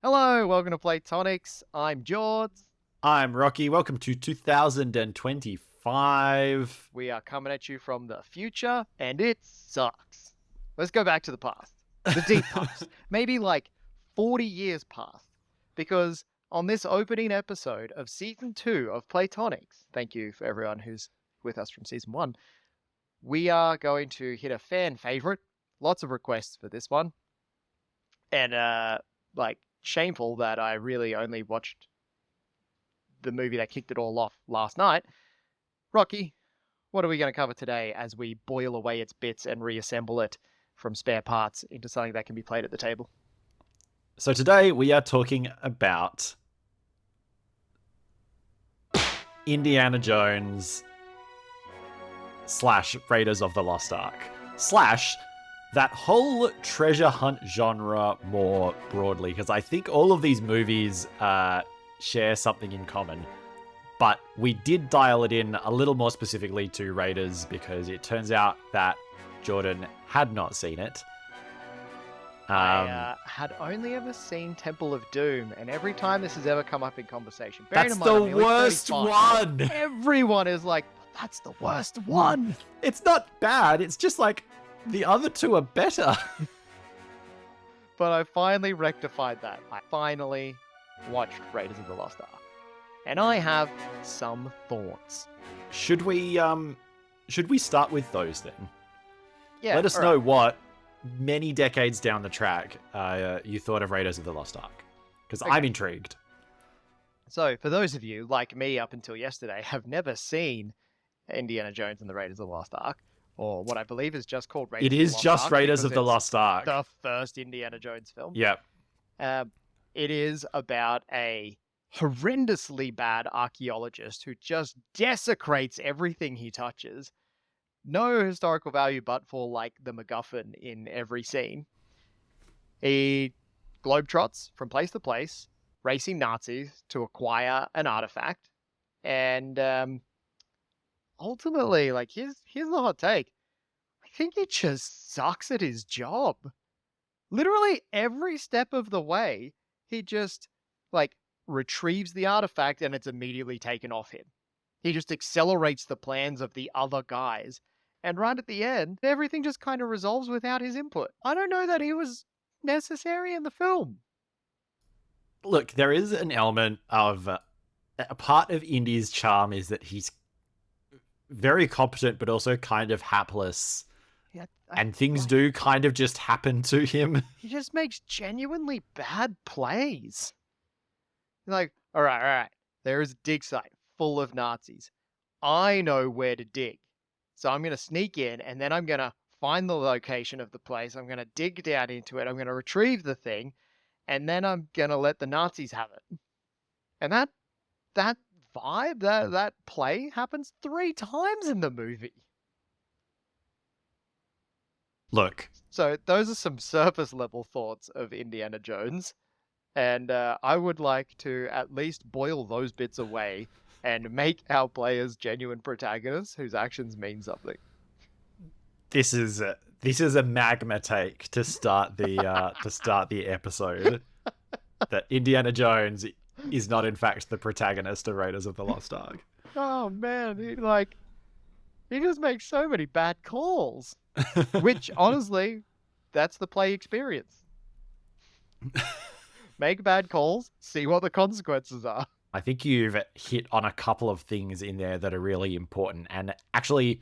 Hello, welcome to Platonics. I'm Jords. I'm Rocky. Welcome to 2025. We are coming at you from the future, and it sucks. Let's go back to the past, the deep past, maybe like 40 years past, because on this opening episode of season 2 of Platonics, thank you for everyone who's with us from season 1, we are going to hit a fan favorite. Lots of requests for this one, and shameful that I really only watched the movie that kicked it all off last night. Rocky, what are we going to cover today as we boil away its bits and reassemble it from spare parts into something that can be played at the table? So today we are talking about Indiana Jones / Raiders of the Lost Ark / that whole treasure hunt genre more broadly, because I think all of these movies share something in common. But we did dial it in a little more specifically to Raiders because it turns out that Jordan had not seen it. I had only ever seen Temple of Doom, and every time this has ever come up in conversation, That's the worst one! Everyone is like, that's the worst one! It's not bad, it's just like, the other two are better. But I finally rectified that. I finally watched Raiders of the Lost Ark. And I have some thoughts. Should we start with those then? Yeah. Let us know what many decades down the track you thought of Raiders of the Lost Ark, because I'm intrigued. So, for those of you like me up until yesterday have never seen Indiana Jones and the Raiders of the Lost Ark, or what I believe is just called Raiders. It is just Raiders of the Lost Ark, the first Indiana Jones film. Yep. It is about a horrendously bad archaeologist who just desecrates everything he touches. No historical value but for like the MacGuffin in every scene. He globetrots from place to place, racing Nazis to acquire an artifact, and ultimately, like here's the hot take. I think he just sucks at his job. Literally every step of the way, he just like retrieves the artifact and it's immediately taken off him. He just accelerates the plans of the other guys. And right at the end, everything just kind of resolves without his input. I don't know that he was necessary in the film. Look, there is an element of a part of Indy's charm is that he's very competent, but also kind of hapless. Yeah, and things do kind of just happen to him. He just makes genuinely bad plays. Like, all right. There is a dig site full of Nazis. I know where to dig. So I'm going to sneak in and then I'm going to find the location of the place. I'm going to dig down into it. I'm going to retrieve the thing. And then I'm going to let the Nazis have it. And that vibe, that play happens 3 times in the movie. Look. So those are some surface level thoughts of Indiana Jones. And I would like to at least boil those bits away and make our players genuine protagonists whose actions mean something. This is a magma take to start the episode. That Indiana Jones is not in fact the protagonist of Raiders of the Lost Ark. Oh man, he just makes so many bad calls. Which honestly, that's the play experience. Make bad calls, see what the consequences are. I think you've hit on a couple of things in there that are really important, and actually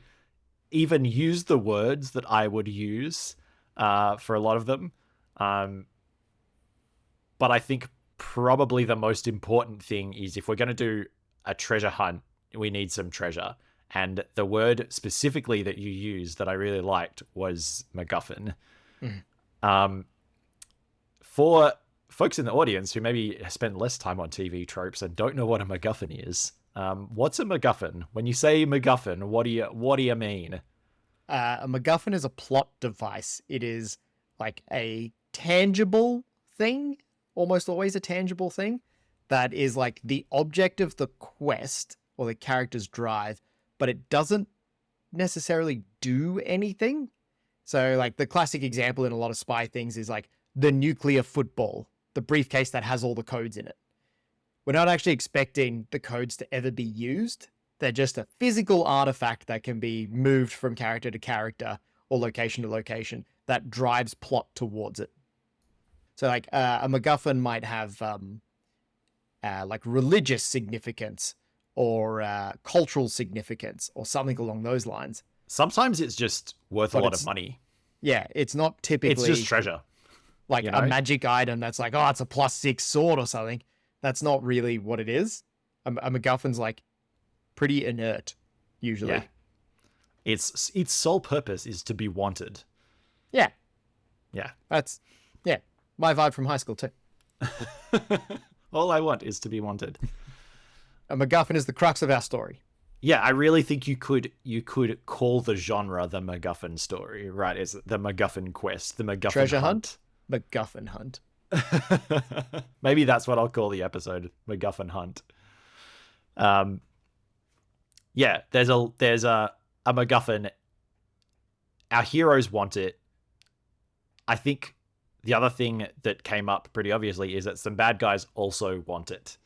even use the words that I would use for a lot of them. But I think probably the most important thing is if we're going to do a treasure hunt, we need some treasure. And the word specifically that you used that I really liked was MacGuffin. For folks in the audience who maybe spend less time on TV tropes and don't know what a MacGuffin is, what's a MacGuffin? When you say MacGuffin, what do you mean? A MacGuffin is a plot device. It is like a tangible thing, almost always a tangible thing, that is like the object of the quest or the character's drive, but it doesn't necessarily do anything. So like the classic example in a lot of spy things is like the nuclear football, the briefcase that has all the codes in it. We're not actually expecting the codes to ever be used. They're just a physical artifact that can be moved from character to character or location to location that drives plot towards it. So like a MacGuffin might have like religious significance or cultural significance or something along those lines. Sometimes it's just worth a lot of money. Yeah, it's not typically... It's just treasure. Like a magic item that's like, oh, it's a +6 sword or something. That's not really what it is. A MacGuffin's like pretty inert, usually. Yeah. Its sole purpose is to be wanted. Yeah. Yeah. That's, yeah, my vibe from high school too. All I want is to be wanted. A MacGuffin is the crux of our story. Yeah, I really think you could call the genre the MacGuffin story, right? It's the MacGuffin quest, the MacGuffin treasure hunt. MacGuffin hunt. Maybe that's what I'll call the episode, MacGuffin hunt. Yeah, there's a MacGuffin. Our heroes want it. I think the other thing that came up pretty obviously is that some bad guys also want it,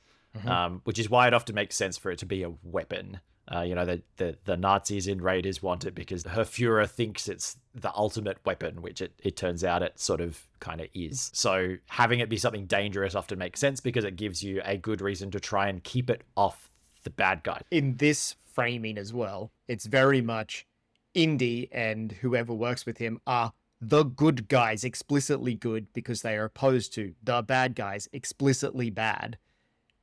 which is why it often makes sense for it to be a weapon. The Nazis in Raiders want it because her Führer thinks it's the ultimate weapon, which it turns out it sort of kind of is. So having it be something dangerous often makes sense because it gives you a good reason to try and keep it off the bad guy. In this framing as well, it's very much Indy and whoever works with him are the good guys, explicitly good, because they are opposed to the bad guys, explicitly bad.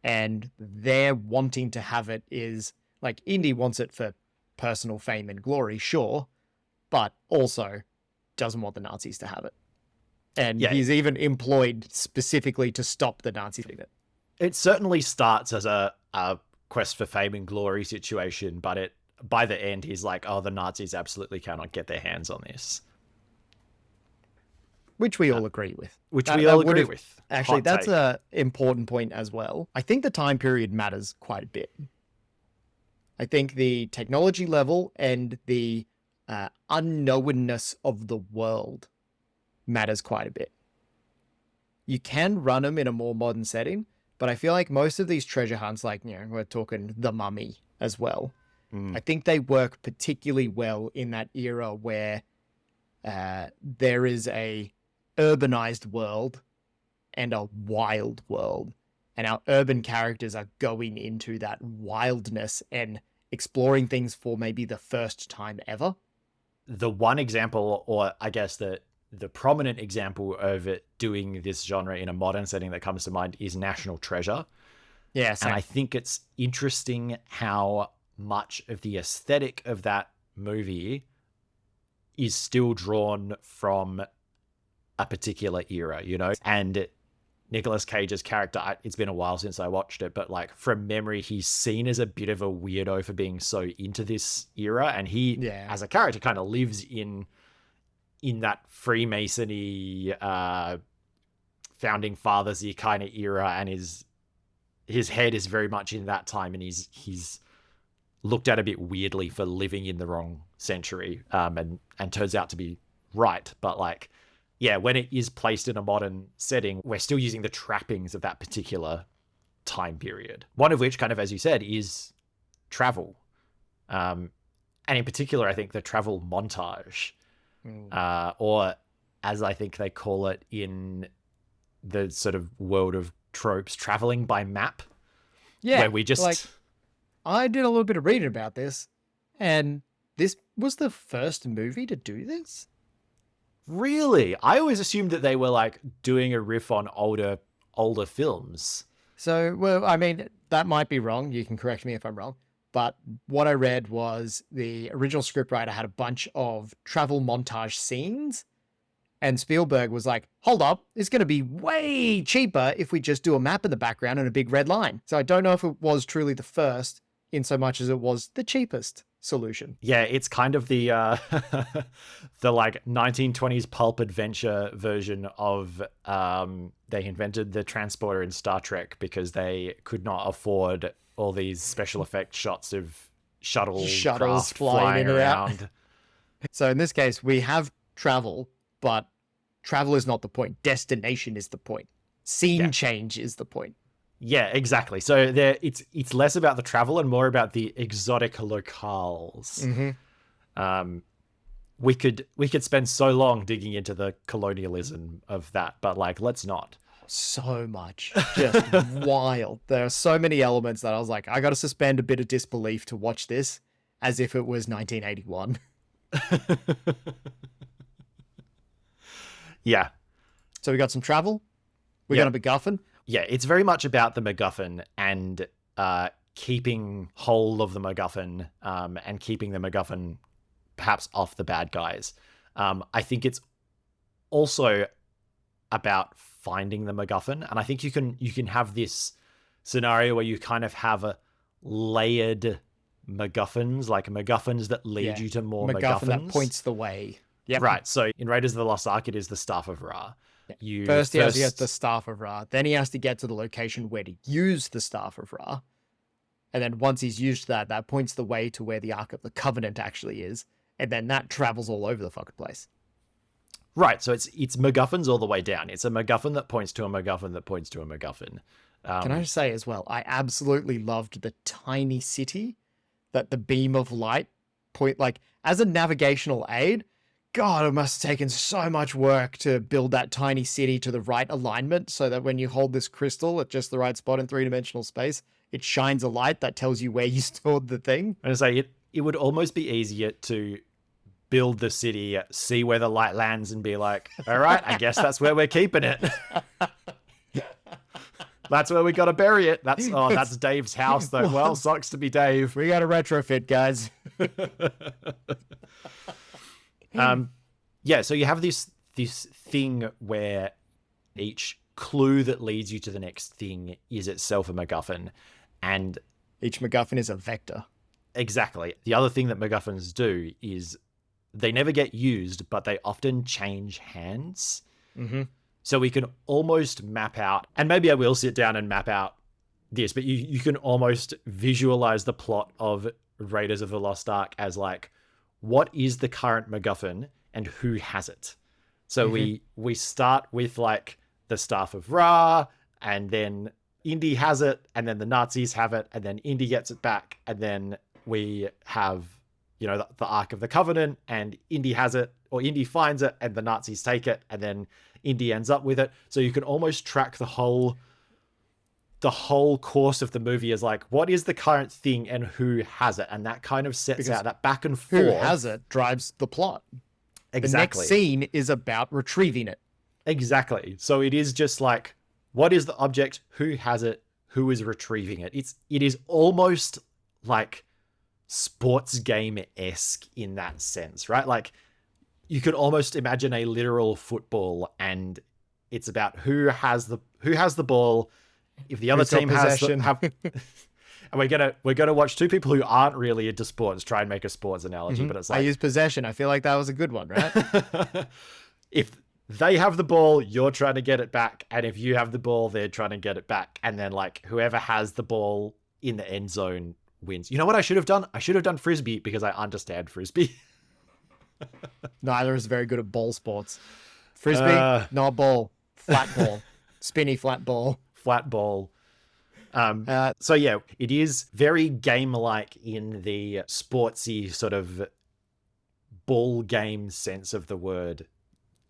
And their wanting to have it is... Like, Indy wants it for personal fame and glory, sure, but also doesn't want the Nazis to have it. And he's even employed specifically to stop the Nazis doing it. It certainly starts as a quest for fame and glory situation, but by the end, he's like, oh, the Nazis absolutely cannot get their hands on this. Which we all agree with. Actually, that's an important point as well. I think the time period matters quite a bit. I think the technology level and the unknownness of the world matters quite a bit. You can run them in a more modern setting, but I feel like most of these treasure hunts, like, we're talking The Mummy as well, I think they work particularly well in that era where there is a urbanized world and a wild world. And our urban characters are going into that wildness and exploring things for maybe the first time ever. The one example, or I guess the prominent example of it doing this genre in a modern setting that comes to mind is National Treasure. Yeah, and I think it's interesting how much of the aesthetic of that movie is still drawn from a particular era, and Nicolas Cage's character, it's been a while since I watched it, but like from memory, he's seen as a bit of a weirdo for being so into this era. And he, as a character, kind of lives in that Freemasony, founding fathers-y kind of era. And his head is very much in that time. And he's looked at a bit weirdly for living in the wrong century, and turns out to be right. But like, yeah, when it is placed in a modern setting, we're still using the trappings of that particular time period. One of which, kind of as you said, is travel. And in particular, I think the travel montage, or as I think they call it in the sort of world of tropes, traveling by map. Yeah, where we just... like, I did a little bit of reading about this, and this was the first movie to do this? Really? I always assumed that they were like doing a riff on older films. So, well, I mean, that might be wrong. You can correct me if I'm wrong. But what I read was the original scriptwriter had a bunch of travel montage scenes. And Spielberg was like, hold up, it's going to be way cheaper if we just do a map in the background and a big red line. So I don't know if it was truly the first in so much as it was the cheapest solution. Yeah, it's kind of the the like 1920s pulp adventure version of they invented the transporter in Star Trek because they could not afford all these special effect shots of shuttles flying around. So in this case, we have travel, but travel is not the point. Destination is the point. Scene change is the point. Yeah, exactly. So there, it's less about the travel and more about the exotic locales. We could spend so long digging into the colonialism of that, but like, let's not. So much, just wild. There are so many elements that I was like, I got to suspend a bit of disbelief to watch this as if it was 1981. Yeah. So we got some travel. We got a MacGuffin. Yeah, it's very much about the MacGuffin and keeping hold of the MacGuffin and keeping the MacGuffin perhaps off the bad guys. I think it's also about finding the MacGuffin, and I think you can have this scenario where you kind of have a layered MacGuffins, like MacGuffins that lead you to more MacGuffins. That points the way. Yep. Right. So in Raiders of the Lost Ark, it is the Staff of Ra. First he has to get the Staff of Ra. Then he has to get to the location where to use the Staff of Ra. And then once he's used that points the way to where the Ark of the Covenant actually is. And then that travels all over the fucking place. Right. So it's MacGuffins all the way down. It's a MacGuffin that points to a MacGuffin that points to a MacGuffin. Can I just say as well, I absolutely loved the tiny city that the beam of light like as a navigational aid. God, it must have taken so much work to build that tiny city to the right alignment so that when you hold this crystal at just the right spot in three-dimensional space, it shines a light that tells you where you stored the thing. I say it would almost be easier to build the city, see where the light lands, and be like, all right, I guess that's where we're keeping it. That's where we got to bury it. That's Dave's house, though. Well, sucks to be Dave. We got to retrofit, guys. Yeah, so you have this thing where each clue that leads you to the next thing is itself a MacGuffin, and each MacGuffin is a vector. Exactly. The other thing that MacGuffins do is they never get used, but they often change hands. Mm-hmm. So we can almost map out, and maybe I will sit down and map out this, but you can almost visualize the plot of Raiders of the Lost Ark as like, what is the current MacGuffin and who has it? So we start with like the Staff of Ra, and then Indy has it, and then the Nazis have it, and then Indy gets it back, and then we have, the Ark of the Covenant, and Indy has it, or Indy finds it, and the Nazis take it, and then Indy ends up with it. So you can almost track the whole course of the movie as like, what is the current thing and who has it? And that kind of sets out that back and forth. Who has it drives the plot. Exactly. The next scene is about retrieving it. Exactly. So it is just like, what is the object? Who has it? Who is retrieving it? It is almost like sports game-esque in that sense, right? Like you could almost imagine a literal football, and it's about who has the ball. If the other team has and we're gonna watch two people who aren't really into sports try and make a sports analogy, but it's like, I use possession. I feel like that was a good one, right? If they have the ball, you're trying to get it back, and if you have the ball, they're trying to get it back, and then like whoever has the ball in the end zone wins. You know what I should have done? I should have done frisbee because I understand frisbee. Neither is very good at ball sports. Frisbee, not ball, flat ball, spinny flat ball. Flat ball. So yeah, it is very game-like in the sportsy sort of ball game sense of the word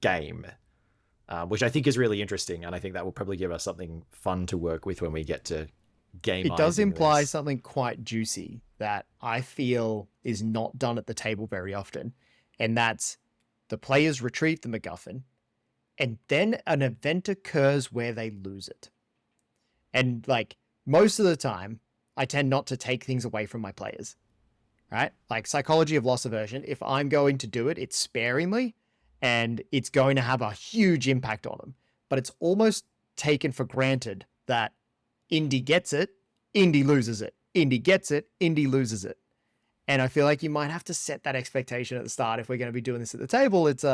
game, which I think is really interesting, and I think that will probably give us something fun to work with when we get to game. It does imply something quite juicy that I feel is not done at the table very often, and that's the players retrieve the MacGuffin, and then an event occurs where they lose it. And like most of the time, I tend not to take things away from my players, right? Like psychology of loss aversion. If I'm going to do it, it's sparingly, and it's going to have a huge impact on them. But it's almost taken for granted that Indy gets it, Indy loses it. Indy gets it, Indy loses it. And I feel like you might have to set that expectation at the start if we're going to be doing this at the table. It's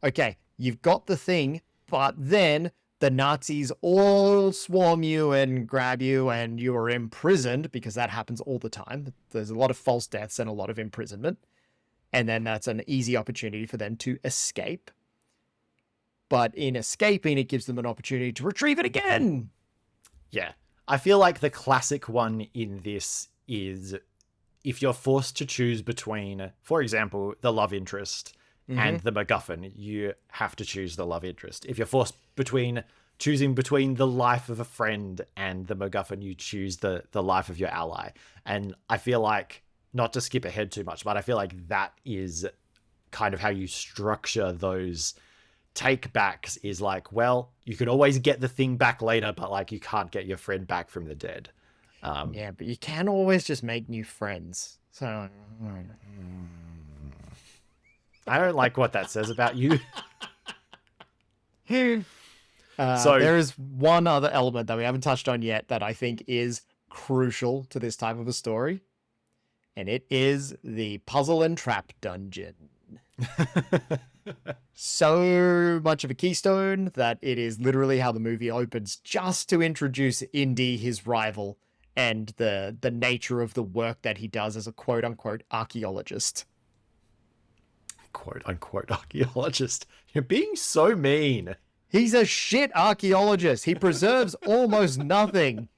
okay, you've got the thing, but then the Nazis all swarm you and grab you, and you are imprisoned, because that happens all the time. There's a lot of false deaths and a lot of imprisonment. And then that's an easy opportunity for them to escape. but in escaping, it gives them an opportunity to retrieve it again. Yeah. I feel like the classic one in this is if you're forced to choose between, for example, the love interest and the MacGuffin, you have to choose the love interest. If you're forced choosing between the life of a friend and the MacGuffin, you choose the life of your ally. And I feel like, not to skip ahead too much, but I feel like that is kind of how you structure those take backs, is like, well, you can always get the thing back later, but like you can't get your friend back from the dead. Yeah, but you can always just make new friends. So I don't like what that says about you. So there is one other element that we haven't touched on yet that I think is crucial to this type of a story, and it is the puzzle and trap dungeon. So much of a keystone that it is literally how the movie opens, just to introduce Indy, his rival, and the nature of the work that he does as a quote-unquote archaeologist. Quote-unquote archaeologist. You're being so mean. He's a shit archaeologist. He preserves almost nothing.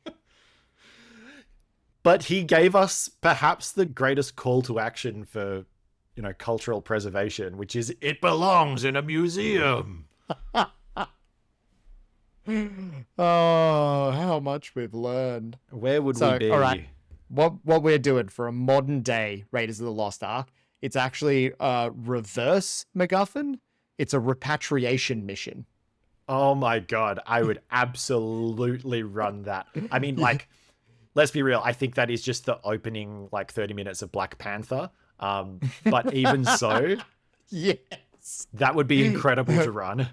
But he gave us perhaps the greatest call to action for, cultural preservation, which is, it belongs in a museum. Oh, how much we've learned. Where would we be? All right, what we're doing for a modern day Raiders of the Lost Ark, it's actually a reverse MacGuffin. It's a repatriation mission. Oh my God, I would absolutely run that. I mean, like, let's be real. I think that is just the opening, 30 minutes of Black Panther. But even so, yes, that would be incredible to run.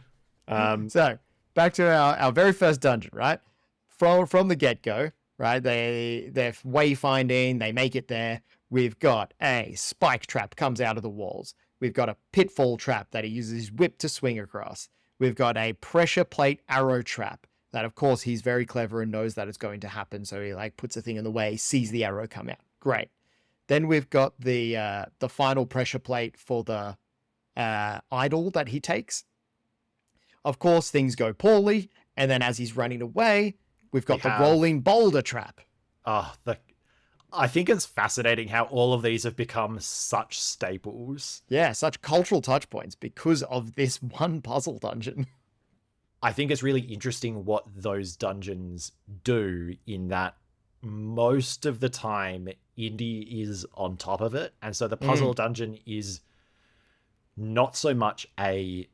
So back to our very first dungeon, right? From the get-go, right? They're wayfinding, they make it there. We've got a spike trap comes out of the walls. We've got a pitfall trap that he uses his whip to swing across. We've got a pressure plate arrow trap that, of course, he's very clever and knows that it's going to happen. So he puts a thing in the way, sees the arrow come out. Great. Then we've got the final pressure plate for the idol that he takes. Of course, things go poorly. And then as he's running away, we've got the rolling boulder trap. I think it's fascinating how all of these have become such staples. Yeah, such cultural touch points because of this one puzzle dungeon. I think it's really interesting what those dungeons do, in that most of the time Indy is on top of it. And so the puzzle dungeon is not so much a...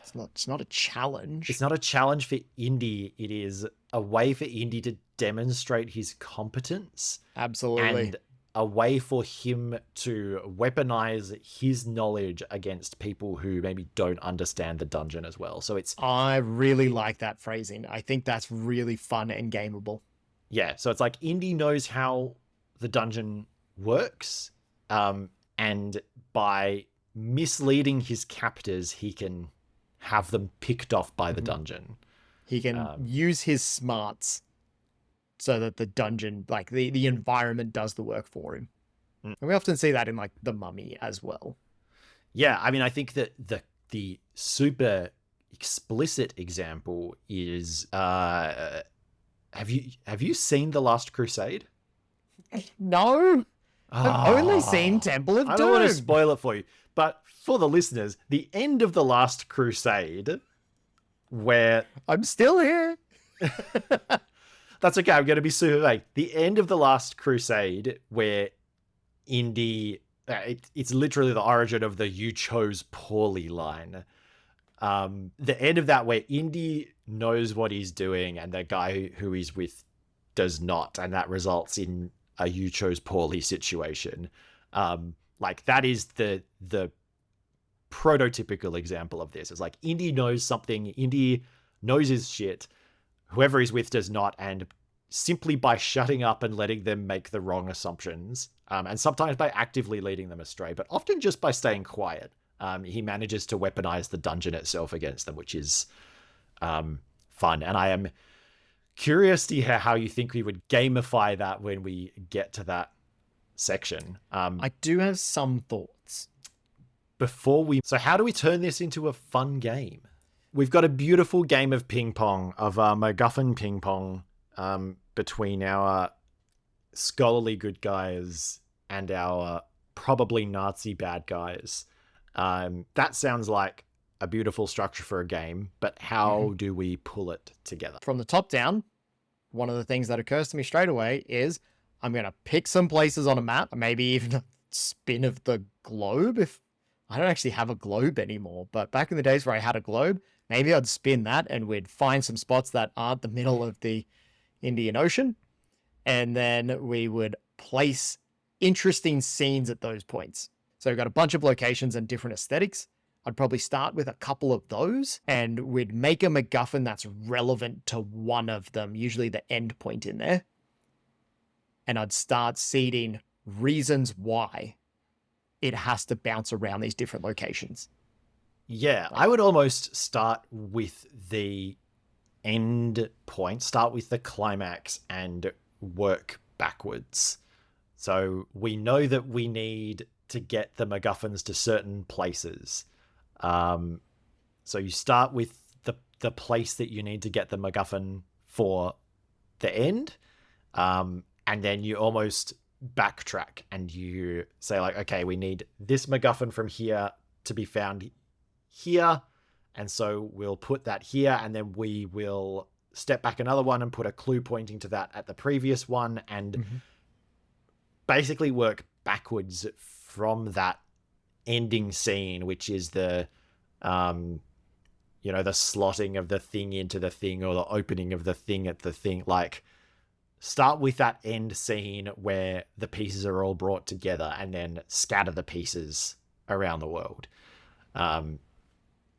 It's not a challenge. It's not a challenge for Indy. It is a way for Indy to demonstrate his competence. Absolutely. And a way for him to weaponize his knowledge against people who maybe don't understand the dungeon as well. So I really like that phrasing. I think that's really fun and gameable. Yeah, so it's like Indy knows how the dungeon works, and by misleading his captors, he can have them picked off by the dungeon. He can use his smarts so that the dungeon, the environment does the work for him. And we often see that in The Mummy as well. Yeah, I mean, I think that the super explicit example is have you seen The Last Crusade? No. I've only seen Temple of Doom. I don't want to spoil it for you, but for the listeners, the end of The Last Crusade, where... I'm still here. That's okay, I'm going to be super vague. The end of The Last Crusade, where Indy... it's literally the origin of the "you chose poorly" line. The end of that, where Indy knows what he's doing and the guy who he's with does not, and that results in a "you chose poorly" situation. That is the prototypical example of this. It's like Indy knows something, Indy knows his shit, whoever he's with does not, and simply by shutting up and letting them make the wrong assumptions, and sometimes by actively leading them astray, but often just by staying quiet, he manages to weaponize the dungeon itself against them, which is fun. And I am curious to hear how you think we would gamify that when we get to that section. I do have some thoughts. So how do we turn this into a fun game? we've got a beautiful game of ping pong, of MacGuffin ping pong, between our scholarly good guys and our probably Nazi bad guys. That sounds like a beautiful structure for a game, but how do we pull it together? From the top down, one of the things that occurs to me straight away is I'm going to pick some places on a map, maybe even a spin of the globe. If I don't actually have a globe anymore, but back in the days where I had a globe, maybe I'd spin that and we'd find some spots that aren't the middle of the Indian Ocean. And then we would place interesting scenes at those points. So we've got a bunch of locations and different aesthetics. I'd probably start with a couple of those, and we'd make a MacGuffin that's relevant to one of them, usually the end point in there. And I'd start seeding reasons why it has to bounce around these different locations. Yeah, I would almost start with the end point, start with the climax and work backwards. So we know that we need to get the MacGuffins to certain places. So you start with the place that you need to get the MacGuffin for the end, and then you almost backtrack and you say like, okay, we need this MacGuffin from here to be found here, and so we'll put that here, and then we will step back another one and put a clue pointing to that at the previous one, and basically work backwards from that ending scene, which is the the slotting of the thing into the thing, or the opening of the thing at the thing. Like, start with that end scene where the pieces are all brought together, and then scatter the pieces around the world.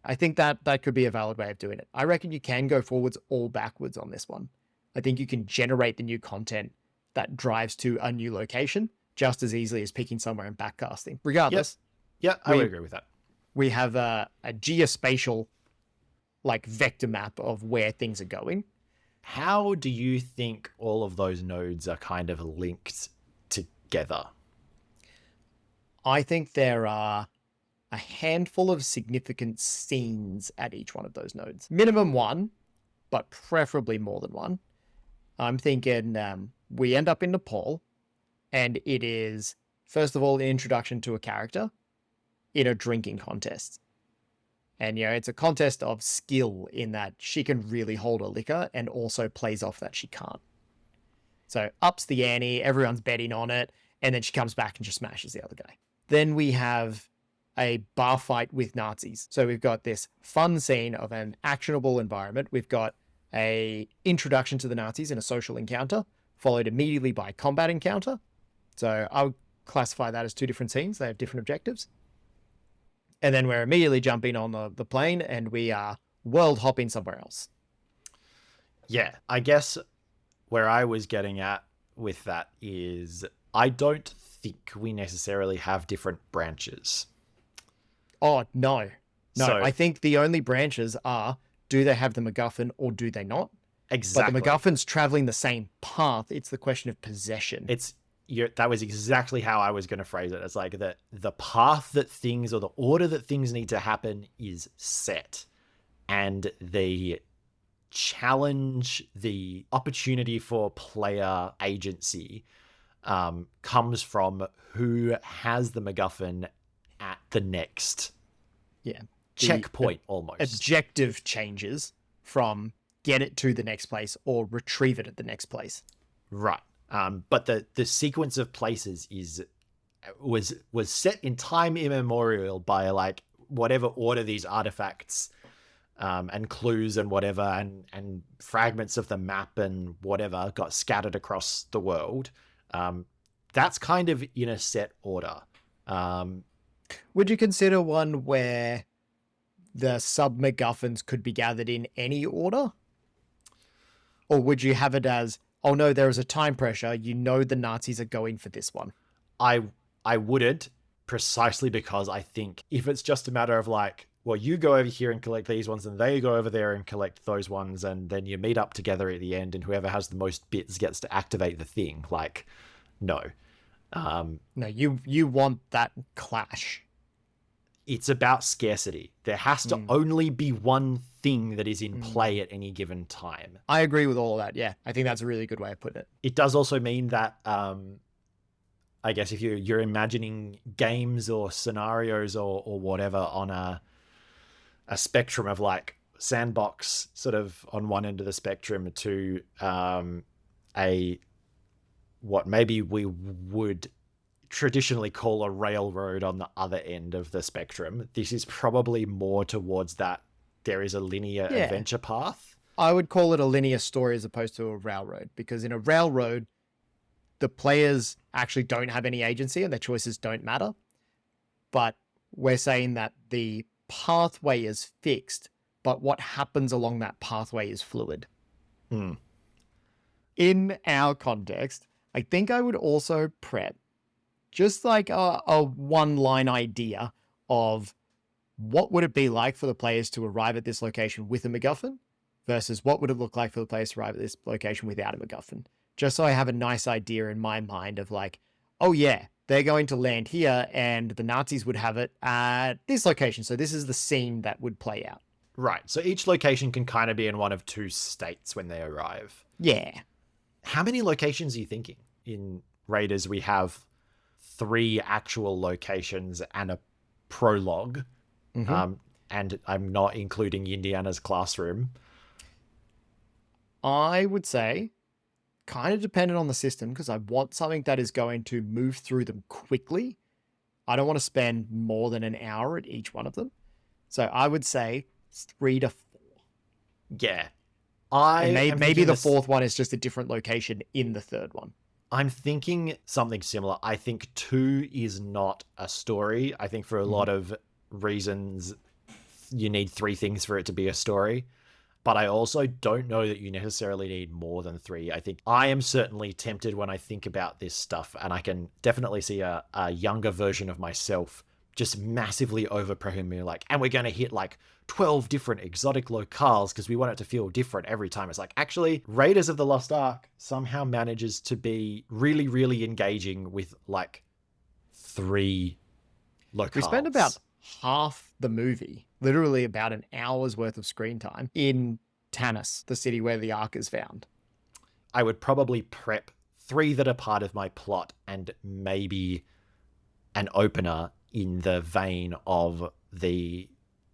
I think that could be a valid way of doing it. I reckon you can go forwards or backwards on this one. I think you can generate the new content that drives to a new location just as easily as picking somewhere and backcasting. Regardless. Yeah, I would agree with that. We have a geospatial vector map of where things are going. How do you think all of those nodes are kind of linked together? I think there are a handful of significant scenes at each one of those nodes. Minimum one, but preferably more than one. I'm thinking we end up in Nepal, and it is, first of all, an introduction to a character in a drinking contest. And, it's a contest of skill in that she can really hold a liquor and also plays off that she can't. So ups the ante, everyone's betting on it, and then she comes back and just smashes the other guy. Then we have a bar fight with Nazis. So we've got this fun scene of an actionable environment. We've got a introduction to the Nazis in a social encounter, followed immediately by a combat encounter. So I would classify that as two different scenes. They have different objectives. And then we're immediately jumping on the plane, and we are world hopping somewhere else. Yeah, I guess where I was getting at with that is I don't think we necessarily have different branches. Oh, no. So, I think the only branches are, do they have the MacGuffin or do they not? Exactly. But the MacGuffin's traveling the same path. It's the question of possession. That was exactly how I was going to phrase it. It's like the path that things, or the order that things need to happen, is set. And the challenge, the opportunity for player agency comes from who has the MacGuffin at the next checkpoint, almost. Objective changes from get it to the next place or retrieve it at the next place. Right. But the sequence of places was set in time immemorial by whatever order these artifacts and clues and whatever and fragments of the map and whatever got scattered across the world. That's kind of in a set order. Would you consider one where the sub MacGuffins could be gathered in any order? Or would you have it as, oh no, there is a time pressure, the Nazis are going for this one? I wouldn't, precisely because I think if it's just a matter of you go over here and collect these ones, and they go over there and collect those ones, and then you meet up together at the end, and whoever has the most bits gets to activate the thing. No. No, you want that clash. it's about scarcity. There has to only be one thing that is in play at any given time. I agree with all of that. Yeah, I think that's a really good way of putting it. It does also mean that, I guess if you're imagining games or scenarios or whatever on a spectrum of like sandbox sort of on one end of the spectrum to what maybe we would traditionally call a railroad on the other end of the spectrum. This is probably more towards that there is a linear adventure path. I would call it a linear story as opposed to a railroad, because in a railroad, the players actually don't have any agency and their choices don't matter. But we're saying that the pathway is fixed, but what happens along that pathway is fluid. In our context, I think I would also prep just like a one-line idea of what would it be like for the players to arrive at this location with a MacGuffin versus what would it look like for the players to arrive at this location without a MacGuffin. Just so I have a nice idea in my mind of like, oh yeah, they're going to land here and the Nazis would have it at this location. So this is the scene that would play out. Right. So each location can kind of be in one of two states when they arrive. Yeah. How many locations are you thinking? In Raiders, we have 3 actual locations and a prologue. And I'm not including Indiana's classroom. I would say kind of dependent on the system, because I want something that is going to move through them quickly. I don't want to spend more than an hour at each one of them. So I would say 3 to 4. Yeah. Maybe the 4th one is just a different location in the 3rd one. I'm thinking something similar. I think 2 is not a story. I think for a lot of reasons, you need 3 things for it to be a story. But I also don't know that you necessarily need more than 3. I think I am certainly tempted when I think about this stuff, and I can definitely see a younger version of myself just massively over-prepping like, and we're going to hit like 12 different exotic locales because we want it to feel different every time. It's like, actually, Raiders of the Lost Ark somehow manages to be really, really engaging with like 3 locales. We spend about half the movie, literally about an hour's worth of screen time, in Tanis, the city where the Ark is found. I would probably prep 3 that are part of my plot and maybe an opener in the vein of the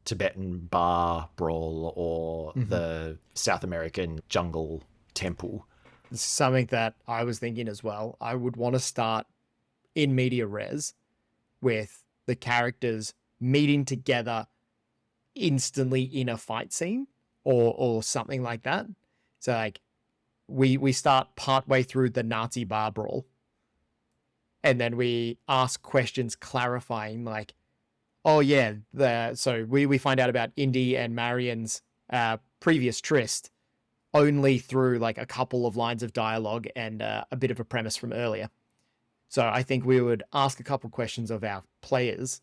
Tibetan bar brawl or the South American jungle temple. Something that I was thinking as well. I would want to start in media res with the characters meeting together instantly in a fight scene or something like that. So like we start partway through the Nazi bar brawl, and then we ask questions clarifying like, oh yeah, so we find out about Indy and Marion's previous tryst only through like a couple of lines of dialogue and a bit of a premise from earlier. So I think we would ask a couple questions of our players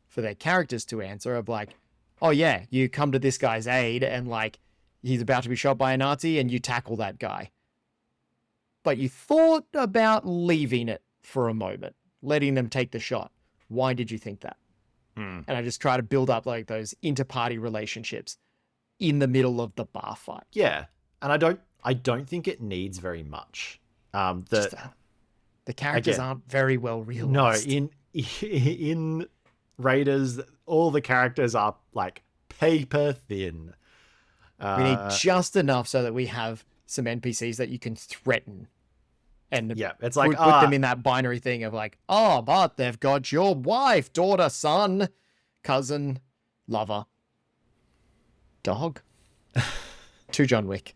for their characters to answer of like, oh yeah, you come to this guy's aid and like he's about to be shot by a Nazi and you tackle that guy. But you thought about leaving it for a moment, letting them take the shot. Why did you think that? And I just try to build up like those inter-party relationships in the middle of the bar fight. Yeah. And I don't think it needs very much. The characters aren't very well realized. No, in Raiders, all the characters are like paper thin. We need just enough so that we have some NPCs that you can threaten. And it's like put them in that binary thing of like, oh, but they've got your wife, daughter, son, cousin, lover, dog. To John Wick.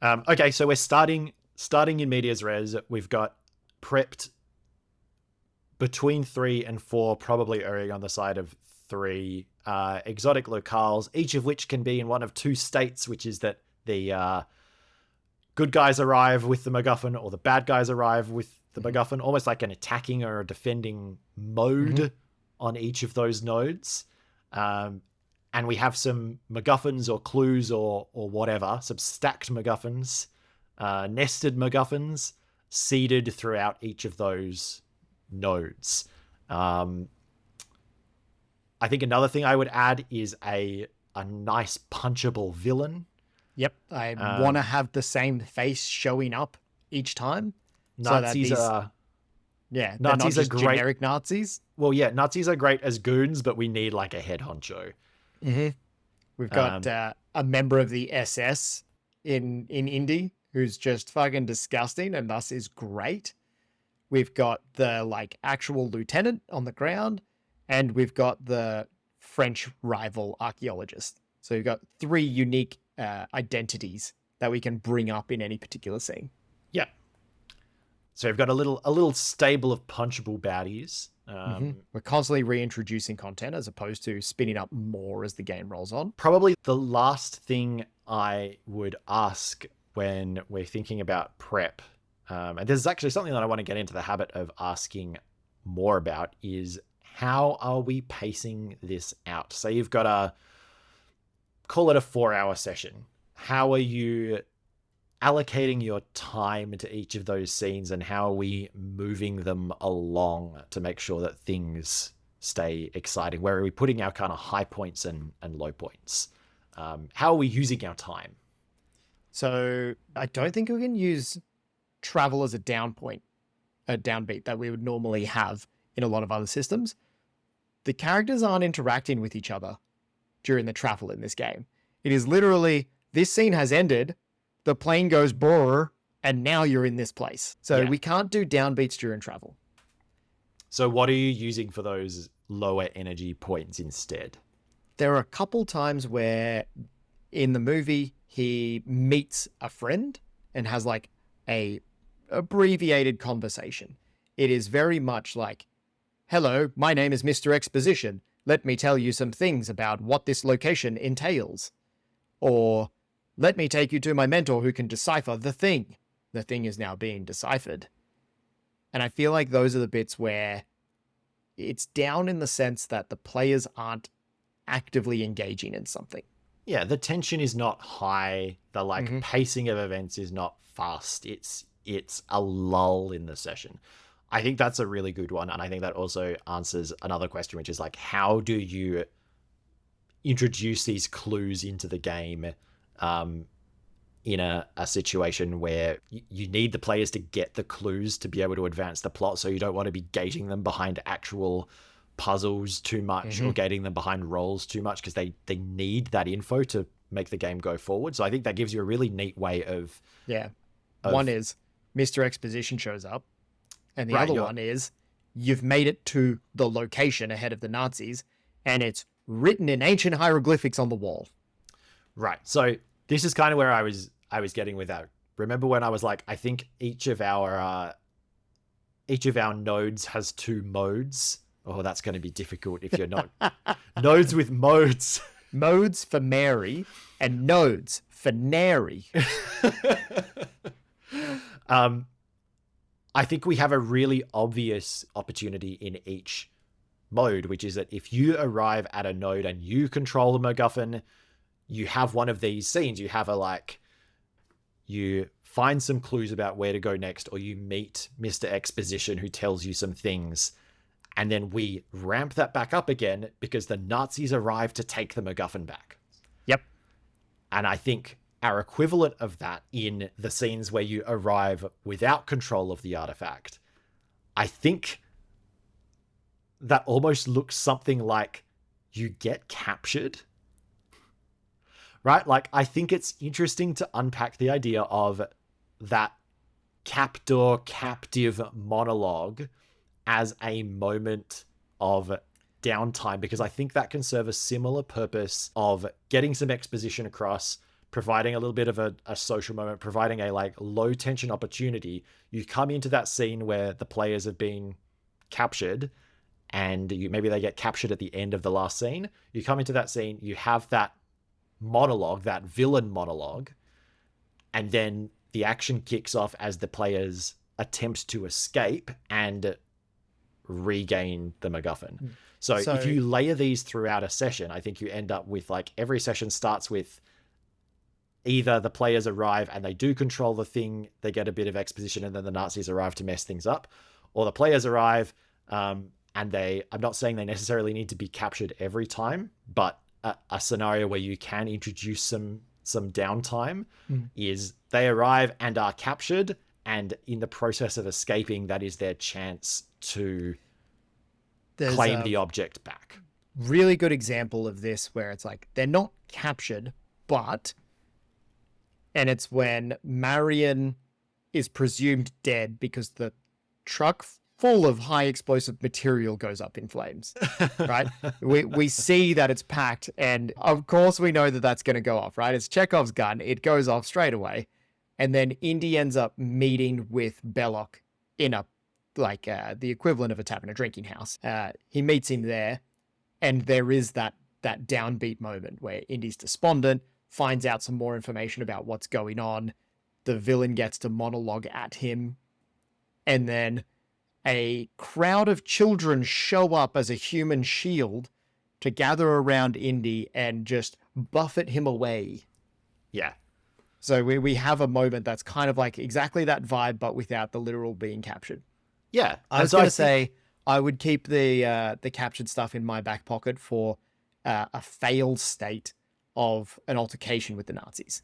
Okay, so we're starting in medias res. We've got prepped between 3 and 4, probably erring on the side of 3 exotic locales, each of which can be in one of 2 states, which is that the good guys arrive with the MacGuffin or the bad guys arrive with the MacGuffin, almost like an attacking or a defending mode on each of those nodes. And we have some MacGuffins or clues or whatever, some stacked MacGuffins, nested MacGuffins, seeded throughout each of those nodes. I think another thing I would add is a nice punchable villain. Yep, I want to have the same face showing up each time. Nazis are they're not just great. Generic Nazis. Well, yeah, Nazis are great as goons, but we need like a head honcho. Mm-hmm. We've got a member of the SS in Indy who's just fucking disgusting and thus is great. We've got the like actual lieutenant on the ground, and we've got the French rival archaeologist. So you've got 3 unique identities that we can bring up in any particular scene. Yeah. So we've got a little stable of punchable baddies. We're constantly reintroducing content as opposed to spinning up more as the game rolls on. Probably the last thing I would ask when we're thinking about prep, and this is actually something that I want to get into the habit of asking more about, is how are we pacing this out? Say you've got call it a 4-hour session. How are you allocating your time to each of those scenes, and how are we moving them along to make sure that things stay exciting? Where are we putting our kind of high points and low points? How are we using our time? So I don't think we can use travel as a downbeat that we would normally have in a lot of other systems. The characters aren't interacting with each other during the travel in this game. It is literally, this scene has ended, the plane goes brrr, and now you're in this place. So we can't do downbeats during travel. So what are you using for those lower energy points instead? There are a couple times where in the movie he meets a friend and has like a abbreviated conversation. It is very much like, hello, my name is Mr. Exposition. Let me tell you some things about what this location entails. Or, let me take you to my mentor who can decipher the thing. The thing is now being deciphered. And I feel like those are the bits where it's down in the sense that the players aren't actively engaging in something. Yeah, the tension is not high. The pacing of events is not fast. It's a lull in the session. I think that's a really good one. And I think that also answers another question, which is like, how do you introduce these clues into the game in a situation where you need the players to get the clues to be able to advance the plot. So you don't want to be gating them behind actual puzzles too much or gating them behind roles too much, because they need that info to make the game go forward. So I think that gives you a really neat way of... Yeah. One is Mr. Exposition shows up, and the other one is you've made it to the location ahead of the Nazis, and it's written in ancient hieroglyphics on the wall. Right. So this is kind of where I was getting with that. Remember when I was like, I think each of our nodes has 2 modes. Oh, that's going to be difficult if you're not nodes with modes. Modes for Mary and nodes for Nary. I think we have a really obvious opportunity in each mode, which is that if you arrive at a node and you control the MacGuffin, you have one of these scenes. You have you find some clues about where to go next, or you meet Mr. Exposition who tells you some things. And then we ramp that back up again because the Nazis arrive to take the MacGuffin back. Yep. And I think our equivalent of that in the scenes where you arrive without control of the artifact, I think that almost looks something like you get captured. Right? Like, I think it's interesting to unpack the idea of that captive monologue as a moment of downtime, because I think that can serve a similar purpose of getting some exposition across, providing a little bit of a social moment, providing a like low tension opportunity. You come into that scene where the players have been captured, and maybe they get captured at the end of the last scene. You come into that scene, you have that monologue, that villain monologue, and then the action kicks off as the players attempt to escape and regain the MacGuffin. So if you layer these throughout a session, I think you end up with like every session starts with either the players arrive and they do control the thing, they get a bit of exposition, and then the Nazis arrive to mess things up, or the players arrive and I'm not saying they necessarily need to be captured every time, but a scenario where you can introduce some downtime is they arrive and are captured, and in the process of escaping, that is their chance to claim the object back. Really good example of this where it's like they're not captured, and it's when Marion is presumed dead because the truck full of high explosive material goes up in flames, right? we see that it's packed, and of course we know that that's going to go off, right? It's Chekhov's gun. It goes off straight away. And then Indy ends up meeting with Belloc in the equivalent of a tavern, a drinking house. He meets him there, and there is that downbeat moment where Indy's despondent, finds out some more information about what's going on. The villain gets to monologue at him, and then a crowd of children show up as a human shield to gather around Indy and just buffet him away. Yeah. So we have a moment that's kind of like exactly that vibe, but without the literal being captured. Yeah. I was going to say I would keep the captured stuff in my back pocket for a failed state of an altercation with the Nazis.